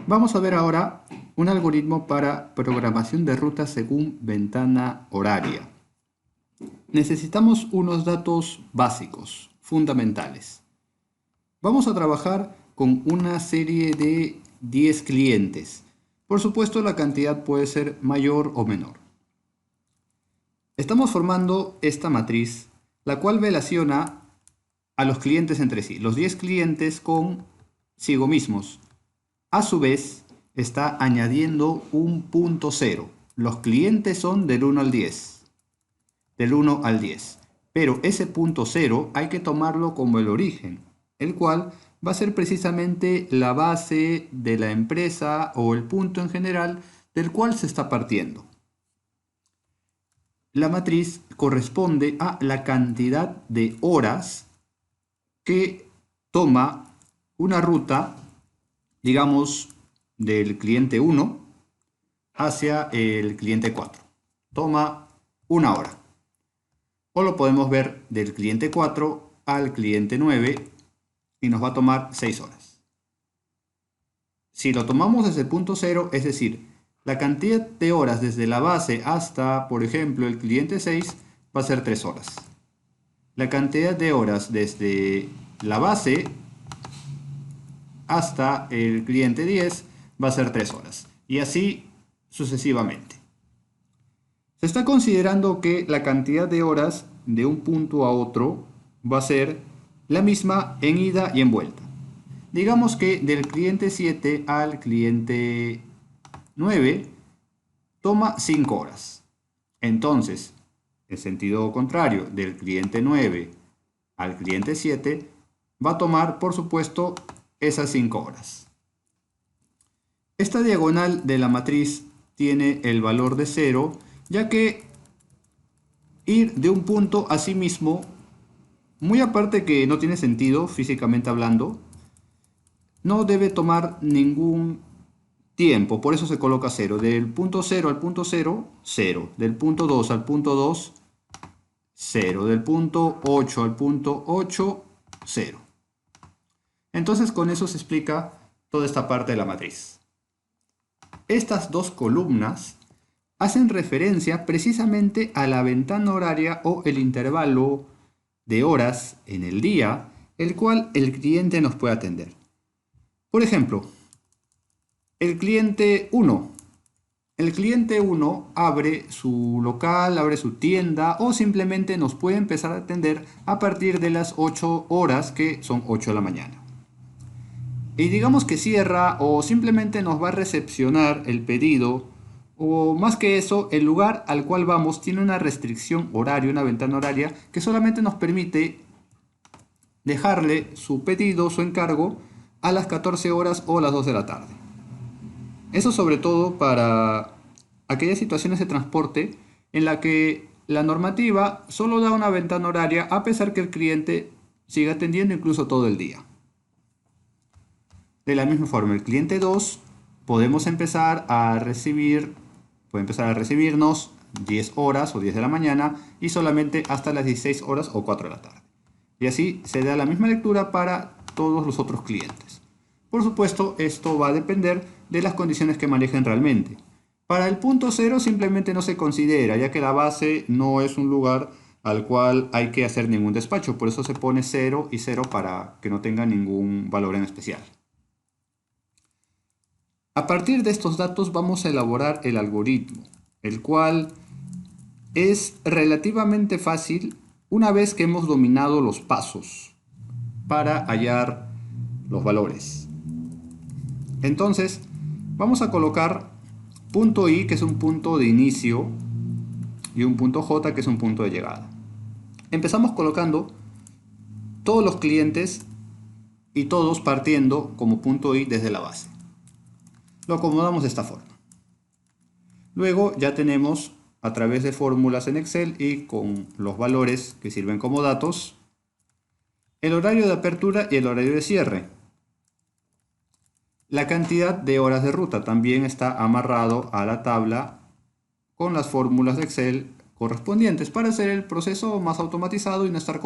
Vamos a ver ahora un algoritmo para programación de rutas según ventana horaria. Necesitamos unos datos básicos, fundamentales. Vamos a trabajar con una serie de 10 clientes. Por supuesto, la cantidad puede ser mayor o menor. Estamos formando esta matriz, la cual relaciona a los clientes entre sí, los 10 clientes consigo mismos. A su vez, está añadiendo un punto cero. Los clientes son del 1 al 10. Del 1 al 10. Pero ese punto cero hay que tomarlo como el origen, el cual va a ser precisamente la base de la empresa o el punto en general del cual se está partiendo. La matriz corresponde a la cantidad de horas que toma una ruta, digamos, del cliente 1 hacia el cliente 4. Toma una hora. O lo podemos ver del cliente 4 al cliente 9 y nos va a tomar 6 horas. Si lo tomamos desde el punto 0, es decir, la cantidad de horas desde la base hasta, por ejemplo, el cliente 6 va a ser 3 horas. La cantidad de horas desde la base hasta el cliente 10 va a ser 3 horas. Y así sucesivamente. Se está considerando que la cantidad de horas de un punto a otro va a ser la misma en ida y en vuelta. Digamos que del cliente 7 al cliente 9 toma 5 horas. Entonces, en sentido contrario, del cliente 9 al cliente 7 va a tomar, por supuesto, esas 5 horas. Esta diagonal de la matriz tiene el valor de 0, ya que ir de un punto a sí mismo, muy aparte que no tiene sentido físicamente hablando, no debe tomar ningún tiempo, por eso se coloca 0. Del punto 0 al punto 0, 0. Del punto 2 al punto 2, 0. Del punto 8 al punto 8, 0. Entonces con eso se explica toda esta parte de la matriz. Estas dos columnas hacen referencia precisamente a la ventana horaria o el intervalo de horas en el día, el cual el cliente nos puede atender. Por ejemplo, el cliente 1. El cliente 1 abre su local, abre su tienda o simplemente nos puede empezar a atender a partir de las 8 horas, que son 8 de la mañana. Y digamos que cierra o simplemente nos va a recepcionar el pedido, o más que eso, el lugar al cual vamos tiene una restricción horaria, una ventana horaria que solamente nos permite dejarle su pedido, su encargo, a las 14 horas o las 2 de la tarde. Eso sobre todo para aquellas situaciones de transporte en la que la normativa solo da una ventana horaria a pesar que el cliente siga atendiendo incluso todo el día. De la misma forma, el cliente 2 podemos empezar a recibirnos 10 horas o 10 de la mañana y solamente hasta las 16 horas o 4 de la tarde. Y así se da la misma lectura para todos los otros clientes. Por supuesto, esto va a depender de las condiciones que manejen realmente. Para el punto 0 simplemente no se considera, ya que la base no es un lugar al cual hay que hacer ningún despacho. Por eso se pone 0 y 0 para que no tenga ningún valor en especial. A partir de estos datos vamos a elaborar el algoritmo, el cual es relativamente fácil una vez que hemos dominado los pasos para hallar los valores. Entonces, vamos a colocar punto I, que es un punto de inicio, y un punto J, que es un punto de llegada. Empezamos colocando todos los clientes y todos partiendo como punto I desde la base. Lo acomodamos de esta forma. Luego ya tenemos, a través de fórmulas en Excel y con los valores que sirven como datos, el horario de apertura y el horario de cierre. La cantidad de horas de ruta también está amarrado a la tabla con las fórmulas de Excel correspondientes para hacer el proceso más automatizado y no estar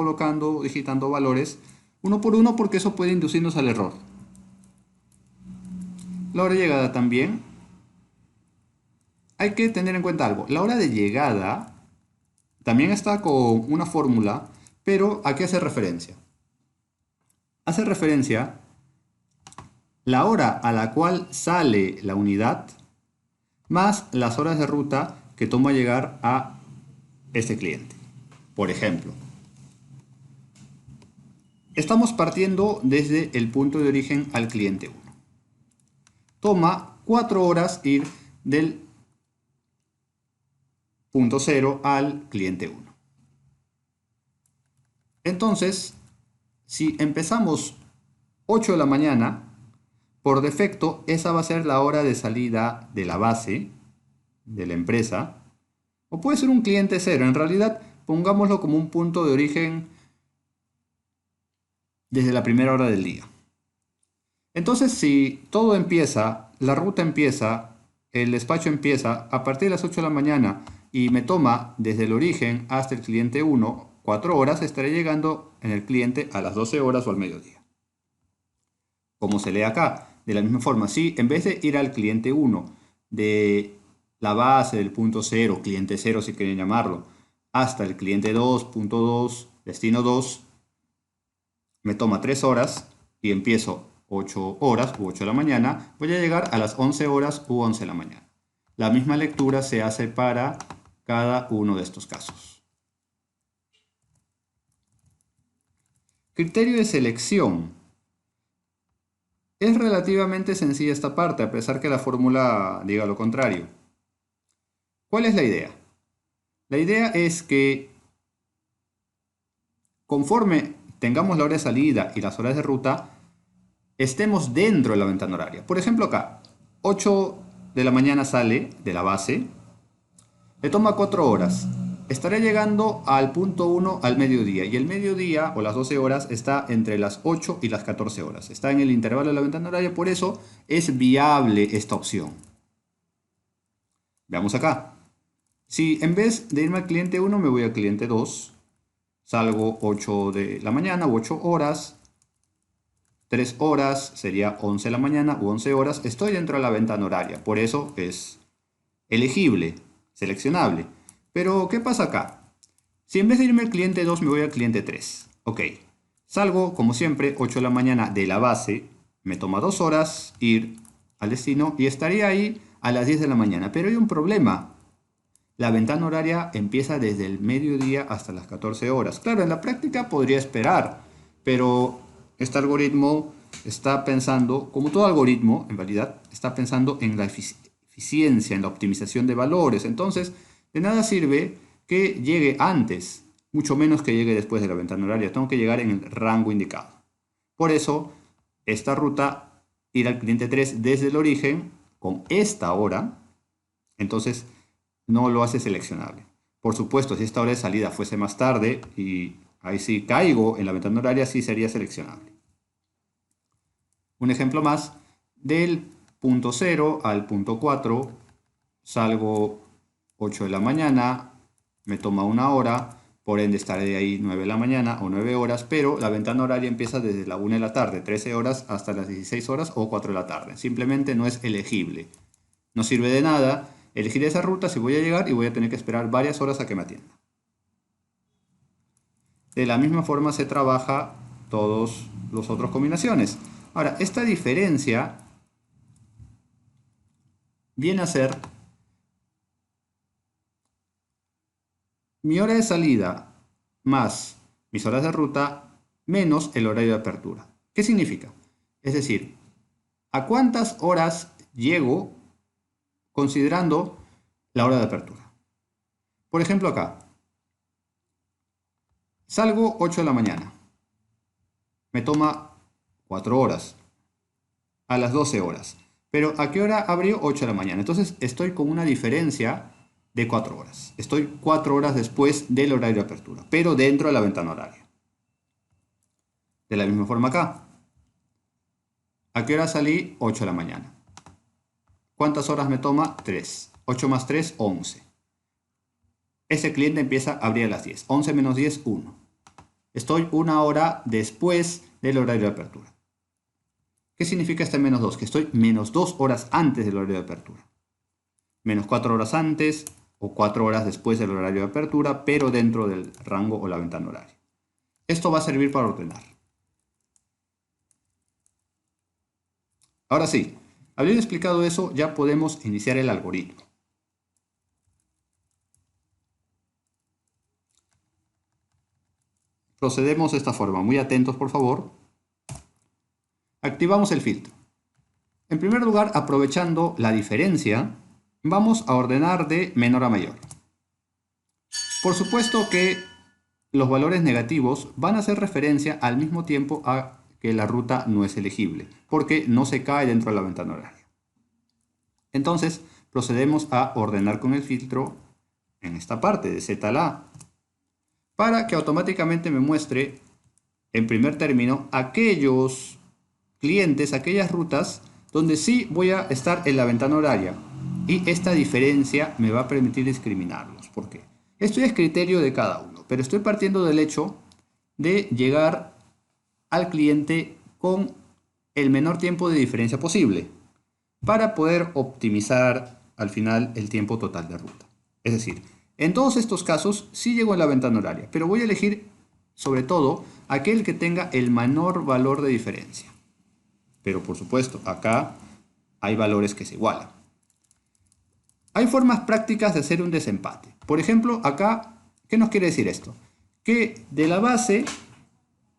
digitando valores uno por uno, porque eso puede inducirnos al error. La hora de llegada también. Hay que tener en cuenta algo. La hora de llegada también está con una fórmula, pero ¿a qué hace referencia? Hace referencia la hora a la cual sale la unidad más las horas de ruta que toma llegar a este cliente. Por ejemplo, estamos partiendo desde el punto de origen al cliente 1. Toma 4 horas ir del punto 0 al cliente 1. Entonces, si empezamos 8 de la mañana, por defecto esa va a ser la hora de salida de la base de la empresa, o puede ser un cliente 0. En realidad, pongámoslo como un punto de origen desde la primera hora del día. Entonces, si todo empieza, la ruta empieza, el despacho empieza a partir de las 8 de la mañana y me toma desde el origen hasta el cliente 1, 4 horas, estaré llegando en el cliente a las 12 horas o al mediodía. Como se lee acá, de la misma forma, si en vez de ir al cliente 1 de la base del punto 0, cliente 0 si quieren llamarlo, hasta el cliente 2, punto 2, destino 2, me toma 3 horas y empiezo 8 horas u 8 de la mañana, voy a llegar a las 11 horas u 11 de la mañana. La misma lectura se hace para cada uno de estos casos. Criterio de selección. Es relativamente sencilla esta parte, a pesar que la fórmula diga lo contrario. ¿Cuál es la idea? La idea es que conforme tengamos la hora de salida y las horas de ruta, estemos dentro de la ventana horaria. Por ejemplo acá, 8 de la mañana sale de la base, le toma 4 horas. Estaré llegando al punto 1 al mediodía y el mediodía o las 12 horas está entre las 8 y las 14 horas. Está en el intervalo de la ventana horaria, por eso es viable esta opción. Veamos acá. Si en vez de irme al cliente 1 me voy al cliente 2, salgo 8 de la mañana u 8 horas, 3 horas sería 11 de la mañana u 11 horas, estoy dentro de la ventana horaria, por eso es elegible, seleccionable. Pero, ¿qué pasa acá? Si en vez de irme al cliente 2 me voy al cliente 3, ok, salgo como siempre 8 de la mañana de la base, me toma 2 horas ir al destino y estaría ahí a las 10 de la mañana, pero hay un problema. La ventana horaria empieza desde el mediodía hasta las 14 horas. Claro, en la práctica podría esperar, pero este algoritmo está pensando, como todo algoritmo, en realidad, está pensando en la eficiencia, en la optimización de valores. Entonces, de nada sirve que llegue antes, mucho menos que llegue después de la ventana horaria. Tengo que llegar en el rango indicado. Por eso, esta ruta, ir al cliente 3 desde el origen, con esta hora, entonces no lo hace seleccionable. Por supuesto, si esta hora de salida fuese más tarde y ahí sí caigo en la ventana horaria, sí sería seleccionable. Un ejemplo más, del punto 0 al punto 4, salgo 8 de la mañana, me toma 1 hora, por ende estaré ahí 9 de la mañana o 9 horas, pero la ventana horaria empieza desde la 1 de la tarde, 13 horas, hasta las 16 horas o 4 de la tarde. Simplemente no es elegible. No sirve de nada elegir esa ruta si voy a llegar y voy a tener que esperar varias horas a que me atienda. De la misma forma se trabaja todas las otras combinaciones. Ahora, esta diferencia viene a ser mi hora de salida más mis horas de ruta menos el horario de apertura. ¿Qué significa? Es decir, ¿a cuántas horas llego considerando la hora de apertura? Por ejemplo acá, salgo 8 de la mañana, me toma 4 horas, a las 12 horas. Pero ¿a qué hora abrió? 8 de la mañana. Entonces estoy con una diferencia de 4 horas. Estoy 4 horas después del horario de apertura, pero dentro de la ventana horaria. De la misma forma acá. ¿A qué hora salí? 8 de la mañana. ¿Cuántas horas me toma? 3. 8 más 3, 11. Ese cliente empieza a abrir a las 10. 11 menos 10, 1. Estoy 1 hora después del horario de apertura. ¿Qué significa este menos 2? Que estoy menos 2 horas antes del horario de apertura. Menos 4 horas antes o 4 horas después del horario de apertura, pero dentro del rango o la ventana horaria. Esto va a servir para ordenar. Ahora sí, habiendo explicado eso, ya podemos iniciar el algoritmo. Procedemos de esta forma, muy atentos por favor. Activamos el filtro. En primer lugar, aprovechando la diferencia, vamos a ordenar de menor a mayor. Por supuesto que los valores negativos van a hacer referencia al mismo tiempo a que la ruta no es elegible, porque no se cae dentro de la ventana horaria. Entonces, procedemos a ordenar con el filtro en esta parte de Z a la A, para que automáticamente me muestre, en primer término, aquellos clientes, aquellas rutas donde sí voy a estar en la ventana horaria. Y esta diferencia me va a permitir discriminarlos. ¿Por qué? Esto es criterio de cada uno, pero estoy partiendo del hecho de llegar al cliente con el menor tiempo de diferencia posible para poder optimizar al final el tiempo total de ruta. Es decir, en todos estos casos sí llego en la ventana horaria, pero voy a elegir sobre todo aquel que tenga el menor valor de diferencia. Pero por supuesto, acá hay valores que se igualan. Hay formas prácticas de hacer un desempate. Por ejemplo, acá, ¿qué nos quiere decir esto? Que de la base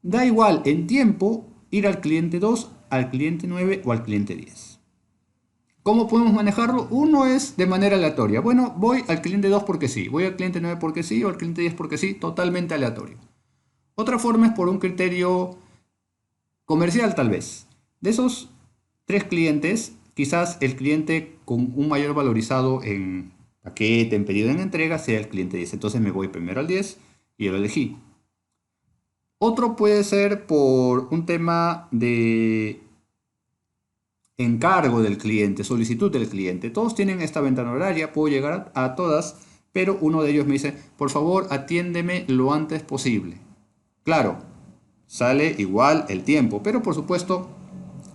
da igual en tiempo ir al cliente 2, al cliente 9 o al cliente 10. ¿Cómo podemos manejarlo? Uno es de manera aleatoria. Bueno, voy al cliente 2 porque sí, voy al cliente 9 porque sí, o al cliente 10 porque sí, totalmente aleatorio. Otra forma es por un criterio comercial tal vez. De esos 3 clientes, quizás el cliente con un mayor valorizado en paquete, en pedido, en entrega, sea el cliente 10. Entonces me voy primero al 10 y lo elegí. Otro puede ser por un tema de encargo del cliente, solicitud del cliente. Todos tienen esta ventana horaria, puedo llegar a todas, pero uno de ellos me dice, por favor, atiéndeme lo antes posible. Claro, sale igual el tiempo, pero por supuesto,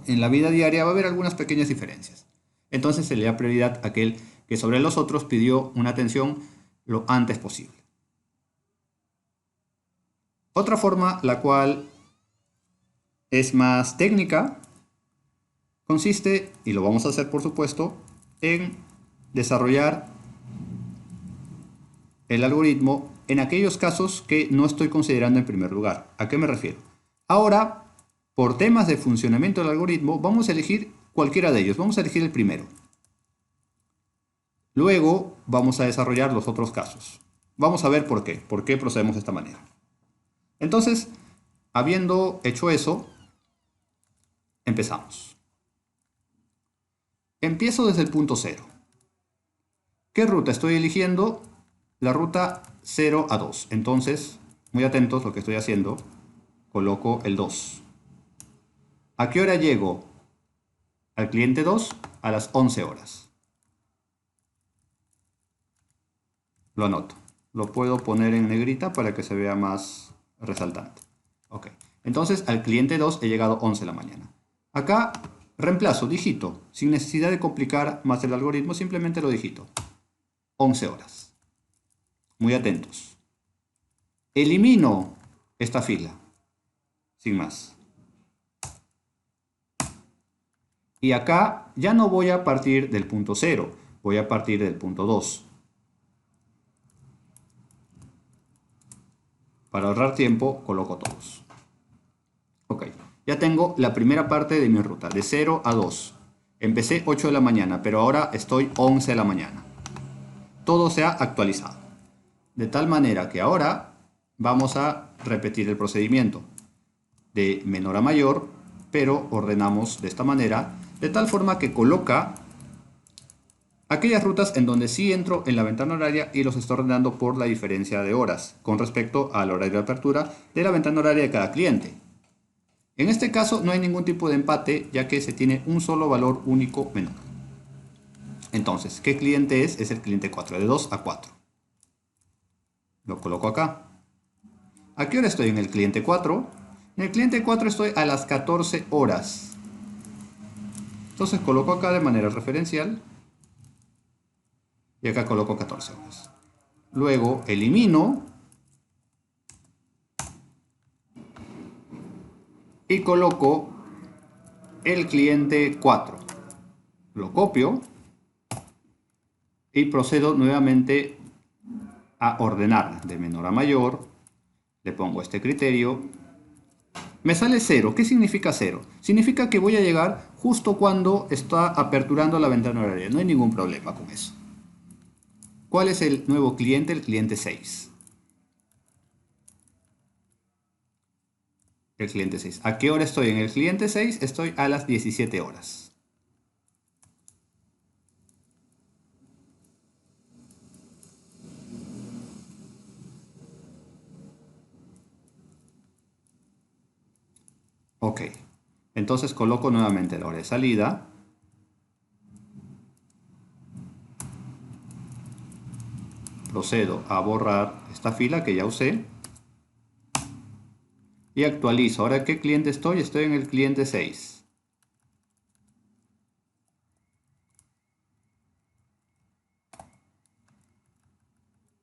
en la vida diaria va a haber algunas pequeñas diferencias. Entonces se le da prioridad a aquel que sobre los otros pidió una atención lo antes posible. Otra forma, la cual es más técnica, consiste, y lo vamos a hacer por supuesto, en desarrollar el algoritmo en aquellos casos que no estoy considerando en primer lugar. ¿A qué me refiero? Ahora, por temas de funcionamiento del algoritmo, vamos a elegir cualquiera de ellos. Vamos a elegir el primero. Luego vamos a desarrollar los otros casos. Vamos a ver por qué procedemos de esta manera. Entonces, habiendo hecho eso, empezamos. Empiezo desde el punto 0. ¿Qué ruta estoy eligiendo? La ruta 0 a 2. Entonces, muy atentos a lo que estoy haciendo. Coloco el 2. ¿A qué hora llego al cliente 2? A las 11 horas. Lo anoto. Lo puedo poner en negrita para que se vea más resaltante. Ok. Entonces, al cliente 2 he llegado 11 de la mañana. Acá reemplazo, digito, sin necesidad de complicar más el algoritmo, simplemente lo digito. 11 horas. Muy atentos. Elimino esta fila, sin más. Y acá ya no voy a partir del punto 0, voy a partir del punto 2. Para ahorrar tiempo, coloco todos. Ok, ya tengo la primera parte de mi ruta, de 0 a 2. Empecé 8 de la mañana, pero ahora estoy 11 de la mañana. Todo se ha actualizado. De tal manera que ahora vamos a repetir el procedimiento de menor a mayor, pero ordenamos de esta manera, de tal forma que coloca aquellas rutas en donde sí entro en la ventana horaria y los estoy ordenando por la diferencia de horas con respecto al horario de apertura de la ventana horaria de cada cliente. En este caso no hay ningún tipo de empate, ya que se tiene un solo valor único menor. Entonces, ¿qué cliente es? Es el cliente 4, de 2 a 4. Lo coloco acá. ¿A qué hora estoy en el cliente 4? En el cliente 4 estoy a las 14 horas. Entonces coloco acá de manera referencial y acá coloco 14 horas. Luego elimino y coloco el cliente 4. Lo copio y procedo nuevamente a ordenar de menor a mayor. Le pongo este criterio. Me sale 0. ¿Qué significa 0? Significa que voy a llegar justo cuando está aperturando la ventana horaria. No hay ningún problema con eso. ¿Cuál es el nuevo cliente? El cliente 6. El cliente 6. ¿A qué hora estoy en el cliente 6? Estoy a las 17 horas. Ok. Entonces coloco nuevamente la hora de salida. Procedo a borrar esta fila que ya usé. Y actualizo. ¿Ahora qué cliente estoy? Estoy en el cliente 6.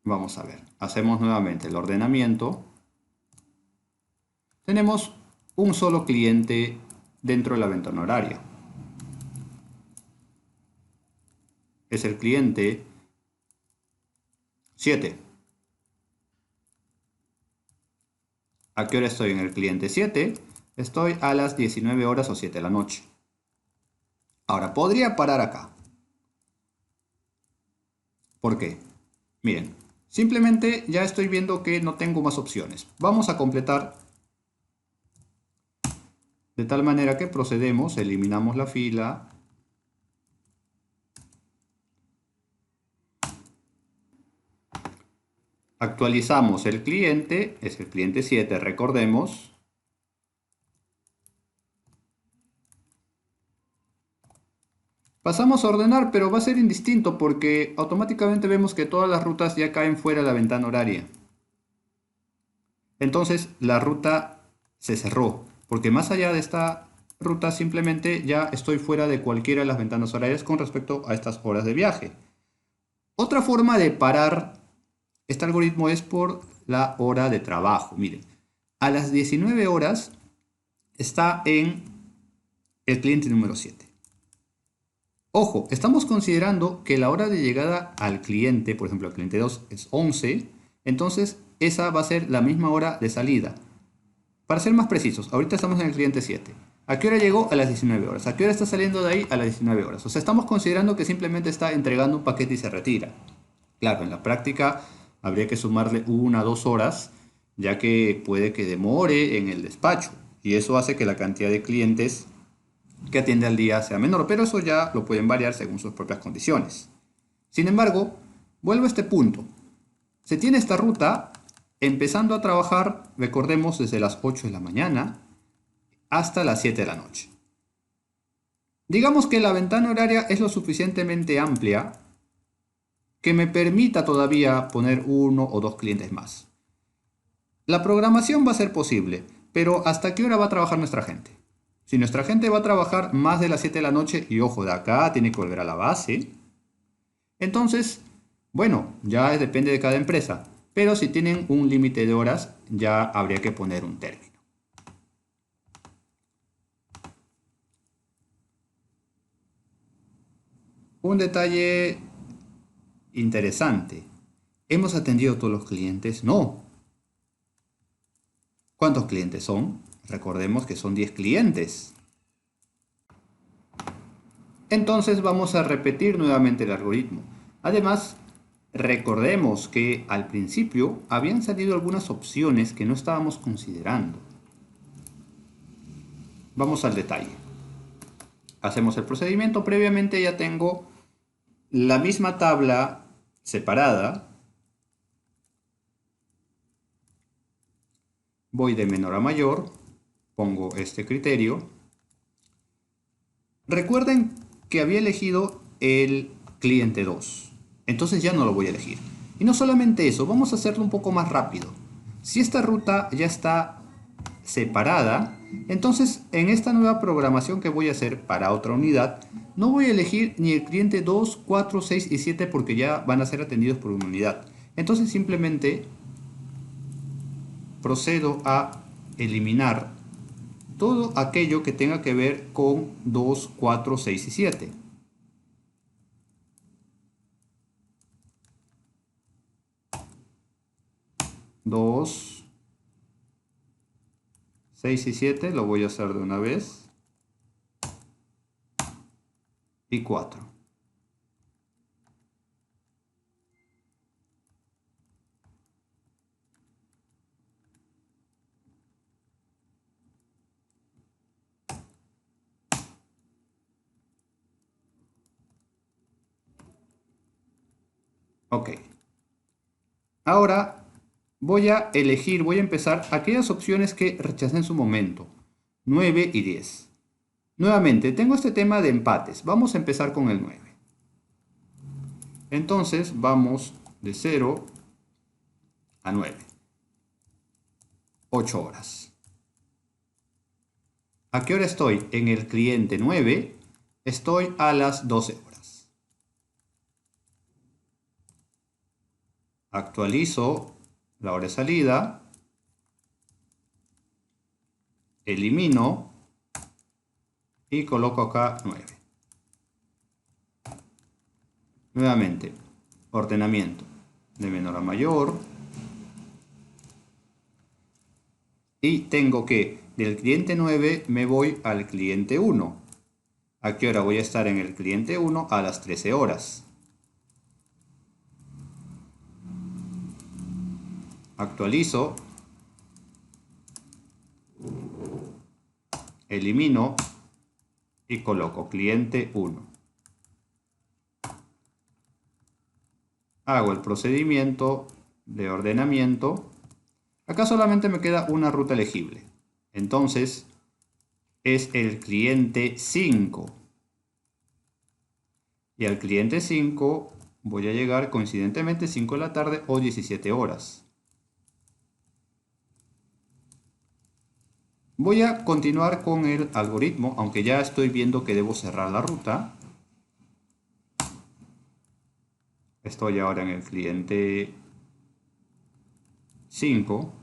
Vamos a ver. Hacemos nuevamente el ordenamiento. Tenemos un solo cliente dentro de la ventana horaria. Es el cliente 7. ¿A qué hora estoy en el cliente 7? Estoy a las 19 horas o 7 de la noche. Ahora, podría parar acá. ¿Por qué? Miren, simplemente ya estoy viendo que no tengo más opciones. Vamos a completar de tal manera que procedemos, eliminamos la fila. Actualizamos el cliente, es el cliente 7, recordemos. Pasamos a ordenar, pero va a ser indistinto porque automáticamente vemos que todas las rutas ya caen fuera de la ventana horaria. Entonces la ruta se cerró, porque más allá de esta ruta simplemente ya estoy fuera de cualquiera de las ventanas horarias con respecto a estas horas de viaje. Otra forma de parar este algoritmo es por la hora de trabajo. Miren, a las 19 horas está en el cliente número 7. Ojo, estamos considerando que la hora de llegada al cliente, por ejemplo, el cliente 2 es 11, entonces esa va a ser la misma hora de salida. Para ser más precisos, ahorita estamos en el cliente 7. ¿A qué hora llegó? A las 19 horas. ¿A qué hora está saliendo de ahí? A las 19 horas. O sea, estamos considerando que simplemente está entregando un paquete y se retira. Claro, en la práctica habría que sumarle 1 a 2 horas, ya que puede que demore en el despacho. Y eso hace que la cantidad de clientes que atiende al día sea menor, pero eso ya lo pueden variar según sus propias condiciones. Sin embargo, vuelvo a este punto. Se tiene esta ruta empezando a trabajar, recordemos, desde las 8 de la mañana hasta las 7 de la noche. Digamos que la ventana horaria es lo suficientemente amplia que me permita todavía poner 1 o 2 clientes más. La programación va a ser posible, pero ¿hasta qué hora va a trabajar nuestra gente? Si nuestra gente va a trabajar más de las 7 de la noche, y ojo, de acá tiene que volver a la base, entonces, bueno, ya depende de cada empresa. Pero si tienen un límite de horas, ya habría que poner un término. Un detalle interesante. ¿Hemos atendido a todos los clientes? No. ¿Cuántos clientes son? Recordemos que son 10 clientes. Entonces vamos a repetir nuevamente el algoritmo. Además, recordemos que al principio habían salido algunas opciones que no estábamos considerando. Vamos al detalle. Hacemos el procedimiento. Previamente ya tengo la misma tabla separada. Voy de menor a mayor. Pongo este criterio. Recuerden que había elegido el cliente 2. Entonces ya no lo voy a elegir. Y no solamente eso, vamos a hacerlo un poco más rápido. Si esta ruta ya está separada, Entonces, en esta nueva programación que voy a hacer para otra unidad, no voy a elegir ni el cliente 2, 4, 6 y 7 porque ya van a ser atendidos por una unidad. Entonces simplemente procedo a eliminar todo aquello que tenga que ver con 2, 4, 6 y 7. Dos, 6 y 7 lo voy a hacer de una vez. Y 4. Ok. Ahora voy a elegir, voy a empezar aquellas opciones que rechacé en su momento. 9 y 10. Nuevamente, tengo este tema de empates. Vamos a empezar con el 9. Entonces, vamos de 0 a 9. 8 horas. ¿A qué hora estoy? En el cliente 9, estoy a las 12 horas. Actualizo la hora de salida. Elimino y coloco acá 9. Nuevamente, ordenamiento de menor a mayor. Y tengo que del cliente 9 me voy al cliente 1. ¿A qué hora voy a estar en el cliente 1? A las 13 horas. Actualizo. Elimino y coloco cliente 1. Hago el procedimiento de ordenamiento. Acá solamente me queda una ruta elegible. Entonces, es el cliente 5. Y al cliente 5 voy a llegar coincidentemente 5 de la tarde o 17 horas. Voy a continuar con el algoritmo, aunque ya estoy viendo que debo cerrar la ruta. Estoy ahora en el cliente 5.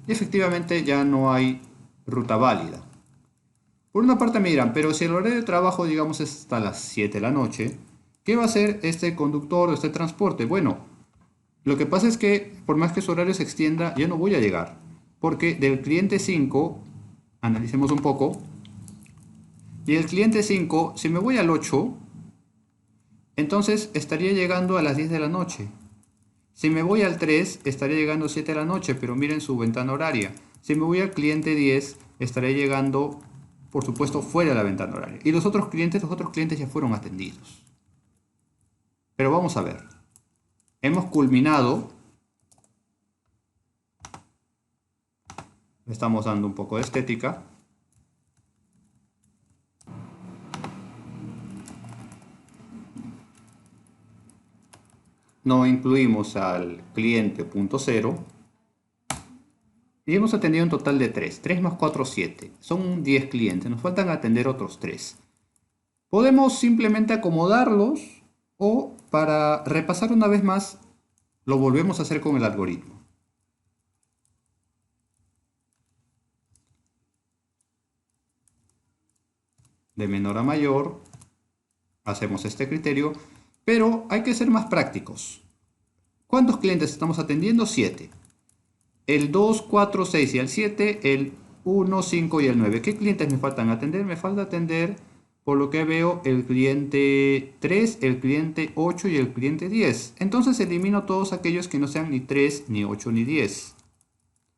Y efectivamente ya no hay ruta válida. Por una parte me dirán, pero si el horario de trabajo, digamos, es hasta las 7 de la noche, ¿qué va a hacer este conductor o este transporte? Bueno, lo que pasa es que por más que su horario se extienda, yo no voy a llegar. Porque del cliente 5, analicemos un poco, y el cliente 5, si me voy al 8, entonces estaría llegando a las 10 de la noche. Si me voy al 3, estaría llegando a 7 de la noche, pero miren su ventana horaria. Si me voy al cliente 10, estaré llegando, por supuesto, fuera de la ventana horaria. Y los otros clientes ya fueron atendidos. Pero vamos a ver. Hemos culminado. Le estamos dando un poco de estética. No incluimos al cliente punto cero. Y hemos atendido un total de 3. 3 más 4, 7. Son 10 clientes. Nos faltan atender otros 3. Podemos simplemente acomodarlos o para repasar una vez más, lo volvemos a hacer con el algoritmo. De menor a mayor, hacemos este criterio, pero hay que ser más prácticos. ¿Cuántos clientes estamos atendiendo? 7. El 2, 4, 6 y el 7, el 1, 5 y el 9. ¿Qué clientes me faltan atender? Me falta atender, por lo que veo, el cliente 3, el cliente 8 y el cliente 10. Entonces elimino todos aquellos que no sean ni 3, ni 8, ni 10.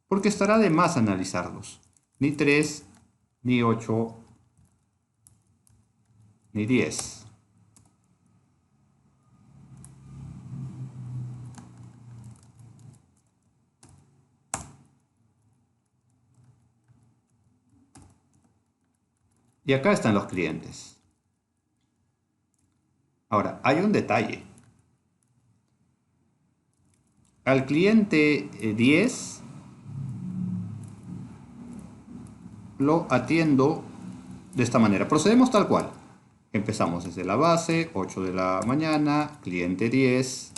Porque estará de más analizarlos. Ni 3, ni 8, ni 10. Y acá están los clientes. Ahora, hay un detalle. Al cliente 10 lo atiendo de esta manera. Procedemos tal cual. Empezamos desde la base, 8 de la mañana, cliente 10.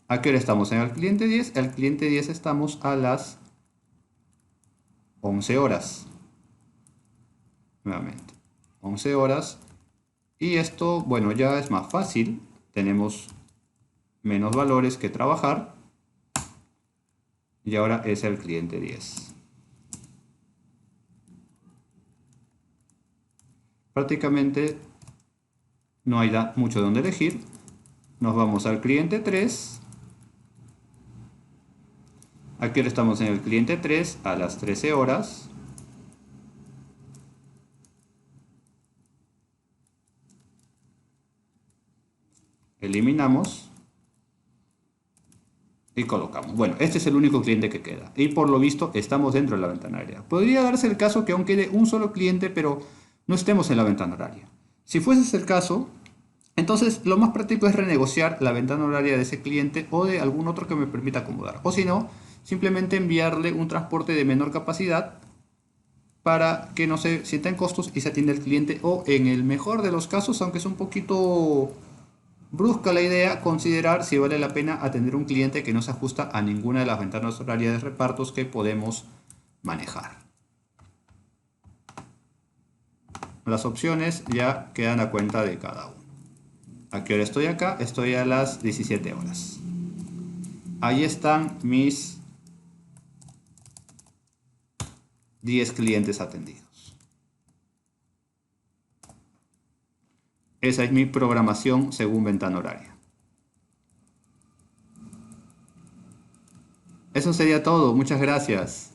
¿A qué hora estamos en el cliente 10? El cliente 10 estamos a las 11 horas. Nuevamente, 11 horas. Y esto, bueno, ya es más fácil. Tenemos menos valores que trabajar. Y ahora es el cliente 10. Prácticamente no hay mucho donde elegir. Nos vamos al cliente 3. Aquí ahora estamos en el cliente 3 a las 13 horas. Eliminamos. Y colocamos. Bueno, este es el único cliente que queda. Y por lo visto estamos dentro de la ventana horaria. Podría darse el caso que aún quede un solo cliente, pero no estemos en la ventana horaria. Si fuese ese el caso, entonces lo más práctico es renegociar la ventana horaria de ese cliente o de algún otro que me permita acomodar. O si no, simplemente enviarle un transporte de menor capacidad para que no se sienta en costos y se atienda el cliente. O en el mejor de los casos, aunque es un poquito brusca la idea, considerar si vale la pena atender un cliente que no se ajusta a ninguna de las ventanas horarias de repartos que podemos manejar. Las opciones ya quedan a cuenta de cada uno. ¿A qué hora estoy acá? Estoy a las 17 horas. Ahí están mis 10 clientes atendidos. Esa es mi programación según ventana horaria. Eso sería todo. Muchas gracias.